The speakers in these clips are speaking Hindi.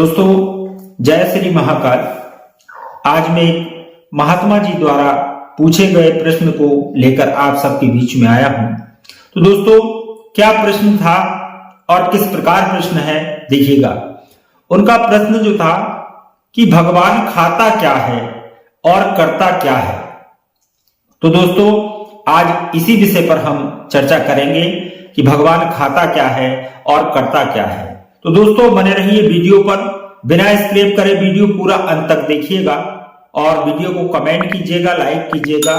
दोस्तों, जय श्री महाकाल। आज मैं महात्मा जी द्वारा पूछे गए प्रश्न को लेकर आप सबके बीच में आया हूं। तो दोस्तों, क्या प्रश्न था और किस प्रकार प्रश्न है, देखिएगा। उनका प्रश्न जो था कि भगवान खाता क्या है और करता क्या है। तो दोस्तों, आज इसी विषय पर हम चर्चा करेंगे कि भगवान खाता क्या है और करता क्या है। तो दोस्तों, बने रहिए वीडियो पर, बिना स्किप करे वीडियो पूरा अंत तक देखिएगा और वीडियो को कमेंट कीजिएगा, लाइक कीजिएगा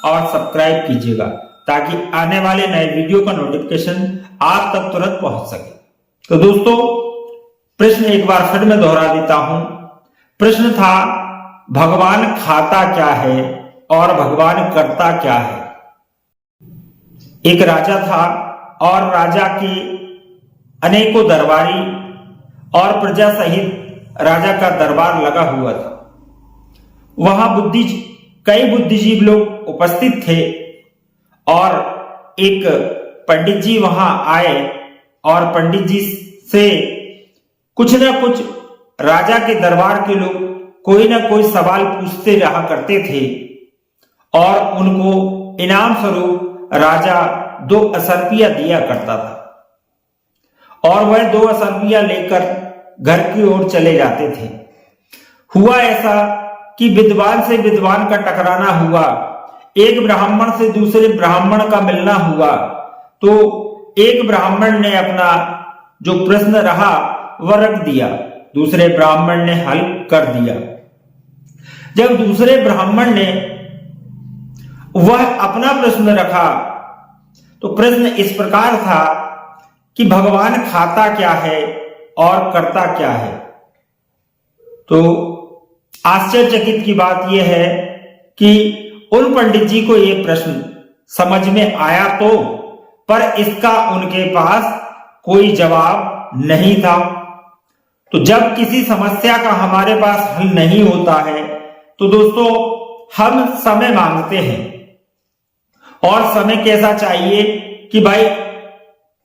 और सब्सक्राइब कीजिएगा ताकि आने वाले नए वीडियो का नोटिफिकेशन आप तक तुरंत पहुंच सके। तो दोस्तों, प्रश्न एक बार फिर मैं दोहरा देता हूं। प्रश्न था भगवान खाता क्या है और भगवान करता क्या है। एक राजा था और राजा के अनेकों दरबारी और प्रजा सहित राजा का दरबार लगा हुआ था। वहां कई बुद्धिजीवी लोग उपस्थित थे और एक पंडित जी वहां आए और पंडित जी से कुछ ना कुछ राजा के दरबार के लोग कोई ना कोई सवाल पूछते रहा करते थे और उनको इनाम स्वरूप राजा 2 असरपिया दिया करता था और वह 2 असरपिया लेकर घर की ओर चले जाते थे। हुआ ऐसा कि विद्वान से विद्वान का टकराना हुआ, एक ब्राह्मण से दूसरे ब्राह्मण का मिलना हुआ। तो एक ब्राह्मण ने अपना जो प्रश्न रहा वह रख दिया, दूसरे ब्राह्मण ने हल कर दिया। जब दूसरे ब्राह्मण ने वह अपना प्रश्न रखा तो प्रश्न इस प्रकार था कि भगवान खाता क्या है और करता क्या है। तो आश्चर्यचकित की बात यह है कि उन पंडित जी को यह प्रश्न समझ में आया तो, पर इसका उनके पास कोई जवाब नहीं था। तो जब किसी समस्या का हमारे पास हल नहीं होता है तो दोस्तों, हम समय मांगते हैं और समय कैसा चाहिए कि भाई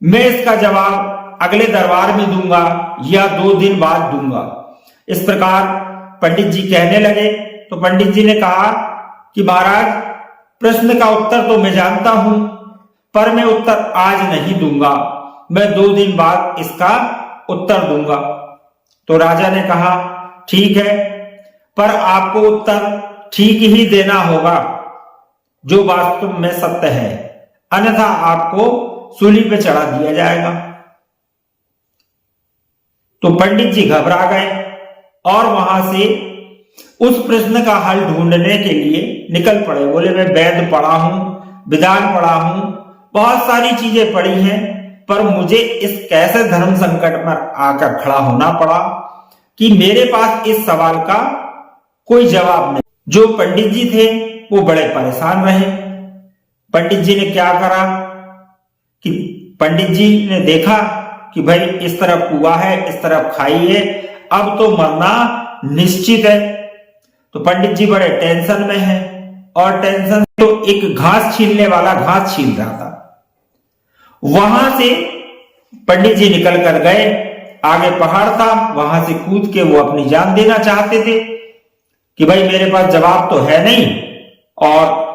मैं इसका जवाब अगले दरबार में दूंगा या 2 दिन बाद दूंगा। इस प्रकार पंडित जी कहने लगे। तो पंडित जी ने कहा कि महाराज, प्रश्न का उत्तर तो मैं जानता हूं, पर मैं उत्तर आज नहीं दूंगा, मैं 2 दिन बाद इसका उत्तर दूंगा। तो राजा ने कहा ठीक है, पर आपको उत्तर ठीक ही देना होगा जो वास्तव में सत्य है, अन्यथा आपको सूली पे चढ़ा दिया जाएगा। तो पंडित जी घबरा गए और वहां से उस प्रश्न का हल ढूंढने के लिए निकल पड़े। बोले मैं वेद पढ़ा हूं, विधान पढ़ा हूं, बहुत सारी चीजें पढ़ी हैं, पर मुझे इस कैसे धर्म संकट पर आकर खड़ा होना पड़ा कि मेरे पास इस सवाल का कोई जवाब नहीं। जो पंडित जी थे वो बड़े परेशान रहे। पंडित जी ने क्या करा कि पंडित जी ने देखा कि भाई इस तरफ कुआं है, इस तरफ खाई है, अब तो मरना निश्चित है। तो पंडित जी बड़े टेंशन में हैं और टेंशन तो एक घास छीलने वाला घास छील रहा था। वहां से पंडित जी निकल कर गए, आगे पहाड़ था, वहां से कूद के वो अपनी जान देना चाहते थे कि भाई मेरे पास जवाब तो है नहीं और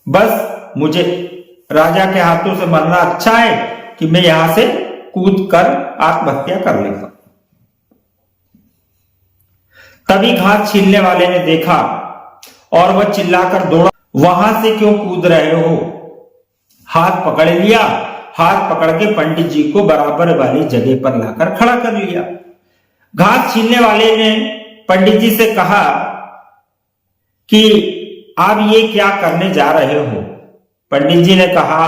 बस मुझे राजा के हाथों से मरना अच्छा है कि मैं यहां से कूद कर आत्महत्या कर लेता। तभी घास छीलने वाले ने देखा और वह चिल्लाकर दौड़ा, वहां से क्यों कूद रहे हो। हाथ पकड़ लिया, हाथ पकड़ के पंडित जी को बराबर वाली जगह पर लाकर खड़ा कर लिया। घास छीलने वाले ने पंडित जी से कहा कि आप ये क्या करने जा रहे हो। पंडित जी ने कहा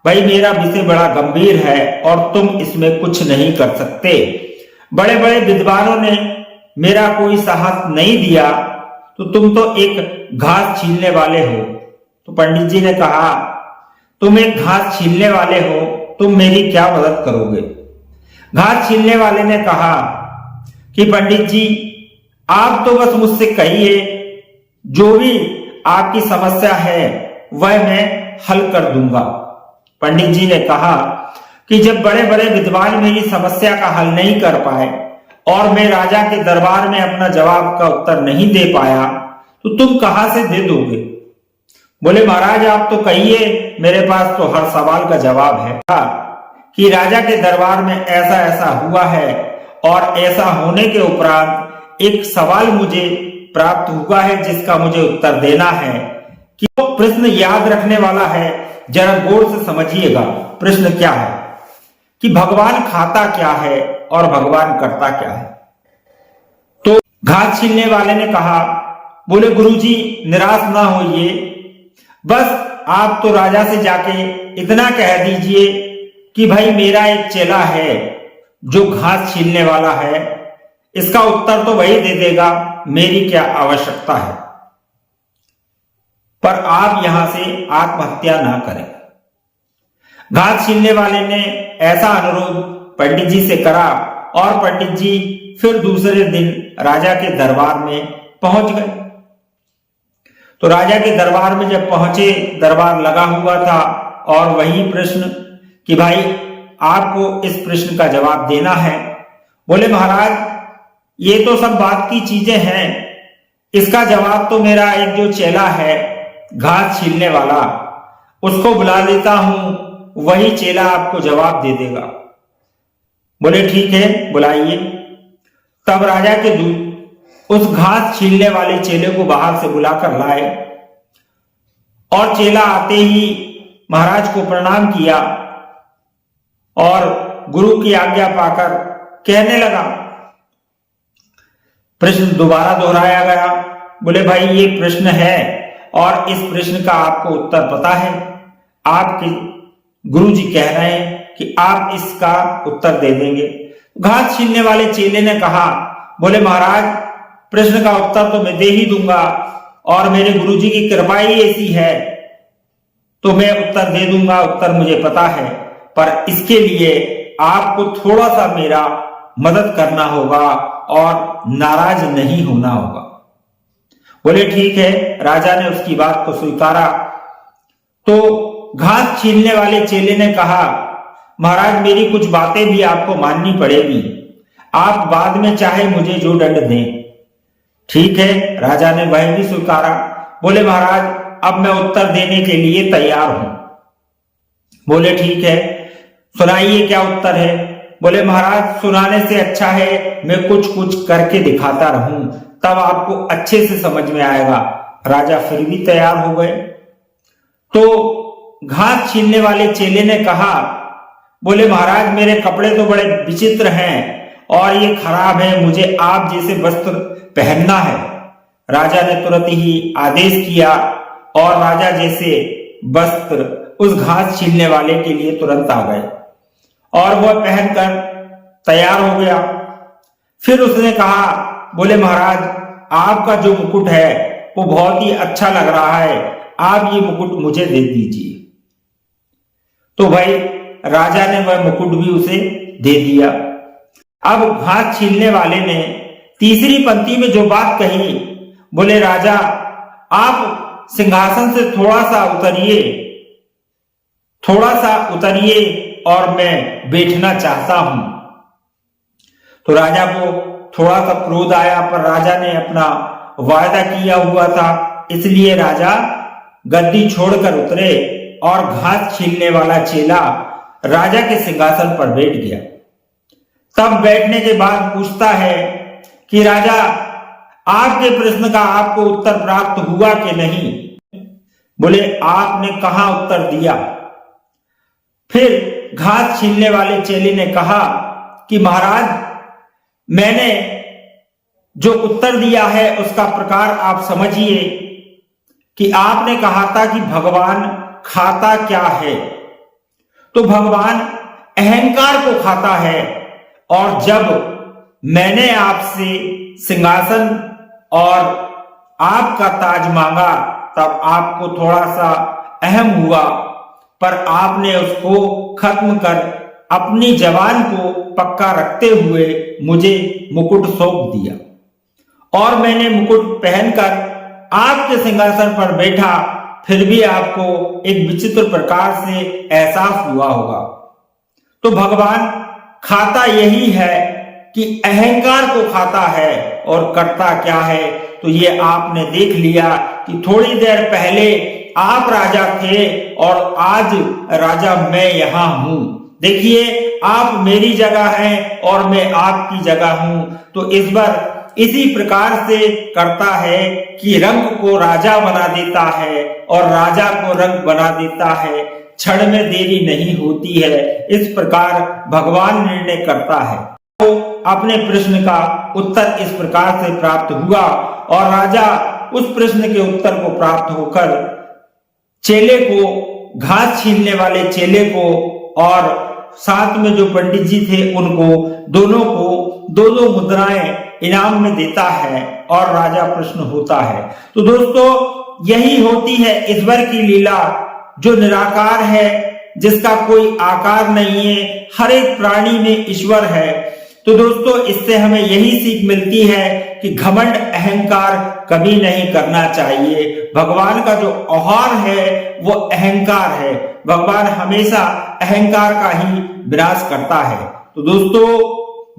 भाई मेरा विषय बड़ा गंभीर है और तुम इसमें कुछ नहीं कर सकते। बड़े बड़े विद्वानों ने मेरा कोई साहस नहीं दिया, तो तुम तो एक घास छीलने वाले हो। तो पंडित जी ने कहा तुम एक घास छीलने वाले हो, तुम मेरी क्या मदद करोगे। घास छीलने वाले ने कहा कि पंडित जी आप तो बस मुझसे कहिए, जो भी आपकी समस्या है वह मैं हल कर दूंगा। पंडित जी ने कहा कि जब बड़े बड़े विद्वान मेरी समस्या का हल नहीं कर पाए और मैं राजा के दरबार में अपना जवाब का उत्तर नहीं दे पाया तो तुम कहां से दे दोगे? बोले महाराज आप तो कहिए, मेरे पास तो हर सवाल का जवाब है कि राजा के दरबार में ऐसा ऐसा हुआ है और ऐसा होने के उपरांत एक सवाल मुझे प्राप्त हुआ है जिसका मुझे उत्तर देना है। कि वो प्रश्न याद रखने वाला है, जरा गौर से समझिएगा। प्रश्न क्या है कि भगवान खाता क्या है और भगवान करता क्या है? तो घास छीलने वाले ने कहा, बोले गुरुजी निराश ना होइए, बस आप तो राजा से जाके इतना कह दीजिए कि भाई मेरा एक चेला है जो घास छीलने वाला है, इसका उत्तर तो वही दे देगा, मेरी क्या आवश्यकता है। पर आप यहां से आत्महत्या ना करें। घास छीलने वाले ने ऐसा अनुरोध पंडित जी से करा और पंडित जी फिर दूसरे दिन राजा के दरबार में पहुंच गए। तो राजा के दरबार में जब पहुंचे, दरबार लगा हुआ था और वही प्रश्न कि भाई आपको इस प्रश्न का जवाब देना है। बोले महाराज ये तो सब बात की चीजें हैं, इसका जवाब तो मेरा एक जो चेला है घास छीलने वाला, उसको बुला लेता हूं, वही चेला आपको जवाब दे देगा। बोले ठीक है बुलाइए। तब राजा के दूत उस घास छीलने वाले चेले को बाहर से बुलाकर लाए और चेला आते ही महाराज को प्रणाम किया और गुरु की आज्ञा पाकर कहने लगा। प्रश्न दोबारा दोहराया गया। बोले भाई ये प्रश्न है और इस प्रश्न का आपको उत्तर पता है, आपके गुरु जी कह रहे हैं कि आप इसका उत्तर दे देंगे। घास छीलने वाले चेले ने कहा, बोले महाराज प्रश्न का उत्तर तो मैं दे ही दूंगा और मेरे गुरुजी की कृपा ही ऐसी है तो मैं उत्तर दे दूंगा, उत्तर मुझे पता है, पर इसके लिए आपको थोड़ा सा मेरा मदद करना होगा और नाराज नहीं होना होगा। बोले ठीक है। राजा ने उसकी बात को स्वीकारा। तो घास छीलने वाले चेले ने कहा, महाराज मेरी कुछ बातें भी आपको माननी पड़ेगी, आप बाद में चाहे मुझे जो दंड दें। ठीक है, राजा ने वह भी स्वीकारा। बोले महाराज अब मैं उत्तर देने के लिए तैयार हूं। बोले ठीक है, सुनाइए क्या उत्तर है। बोले महाराज सुनाने से अच्छा है मैं कुछ कुछ करके दिखाता रहूं, तब आपको अच्छे से समझ में आएगा। राजा फिर भी तैयार हो गए। तो घास छीलने वाले चेले ने कहा, बोले महाराज मेरे कपड़े तो बड़े विचित्र हैं और ये खराब है, मुझे आप जैसे वस्त्र पहनना है। राजा ने तुरंत ही आदेश किया और राजा जैसे वस्त्र उस घास छीलने वाले के लिए तुरंत आ गए और वह पहनकर तैयार हो गया। फिर उसने कहा, बोले महाराज आपका जो मुकुट है वो बहुत ही अच्छा लग रहा है, आप ये मुकुट मुझे दे दीजिए। तो भाई राजा ने वह मुकुट भी उसे दे दिया। अब घास छीलने वाले ने तीसरी पंक्ति में जो बात कही, बोले राजा आप सिंहासन से थोड़ा सा उतरिए और मैं बैठना चाहता हूं। तो राजा को थोड़ा सा क्रोध आया, पर राजा ने अपना वायदा किया हुआ था, इसलिए राजा गद्दी छोड़कर उतरे और घास छीलने वाला चेला राजा के सिंहासन पर बैठ गया। तब बैठने के बाद पूछता है कि राजा आपके प्रश्न का आपको उत्तर प्राप्त हुआ कि नहीं? बोले आपने कहां उत्तर दिया? फिर घास छीलने वाले चेले ने कहा कि महाराज मैंने जो उत्तर दिया है उसका प्रकार आप समझिए कि आपने कहा था कि भगवान खाता क्या है, तो भगवान अहंकार को खाता है। और जब मैंने आपसे सिंहासन और आपका ताज मांगा तब आपको थोड़ा सा अहम हुआ, पर आपने उसको खत्म कर अपनी जबान को पक्का रखते हुए मुझे मुकुट सौंप दिया और मैंने मुकुट पहनकर आपके सिंहासन पर बैठा, फिर भी आपको एक विचित्र प्रकार से एहसास हुआ होगा। तो भगवान खाता यही है कि अहंकार को खाता है और करता क्या है। तो ये आपने देख लिया कि थोड़ी देर पहले आप राजा थे और आज राजा मैं यहां हूं। देखिए, आप मेरी जगह हैं और मैं आपकी जगह हूं। तो इस बार इसी प्रकार से करता है कि रंग को राजा बना देता है और राजा को रंग बना देता है। क्षण में देरी नहीं होती है। इस प्रकार भगवान निर्णय करता है। तो अपने प्रश्न का उत्तर इस प्रकार से प्राप्त हुआ और राजा उस प्रश्न के उत्तर को प्राप्त होकर चेले को, घास छीलने वाले चेले को और साथ में जो पंडित जी थे उनको, दोनों को दो दो मुद्राएं इनाम में देता है और राजा प्रसन्न होता है। तो दोस्तों, यही होती है ईश्वर की लीला, जो निराकार है, जिसका कोई आकार नहीं है। हर एक प्राणी में ईश्वर है। तो दोस्तों, इससे हमें यही सीख मिलती है कि घमंड, अहंकार कभी नहीं करना चाहिए। भगवान का जो औहार है वो अहंकार है। भगवान हमेशा अहंकार का ही विनाश करता है। तो दोस्तों,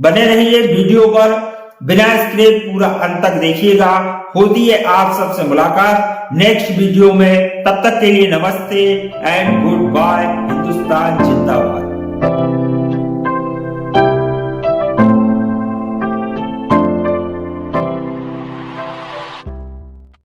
बने रहिए वीडियो पर, बिना स्क्रिप्ट पूरा अंत तक देखिएगा। होती है आप सबसे मुलाकात नेक्स्ट वीडियो में। तब तक के लिए नमस्ते एंड गुड बाय। हिंदुस्तान जिंदाबाद।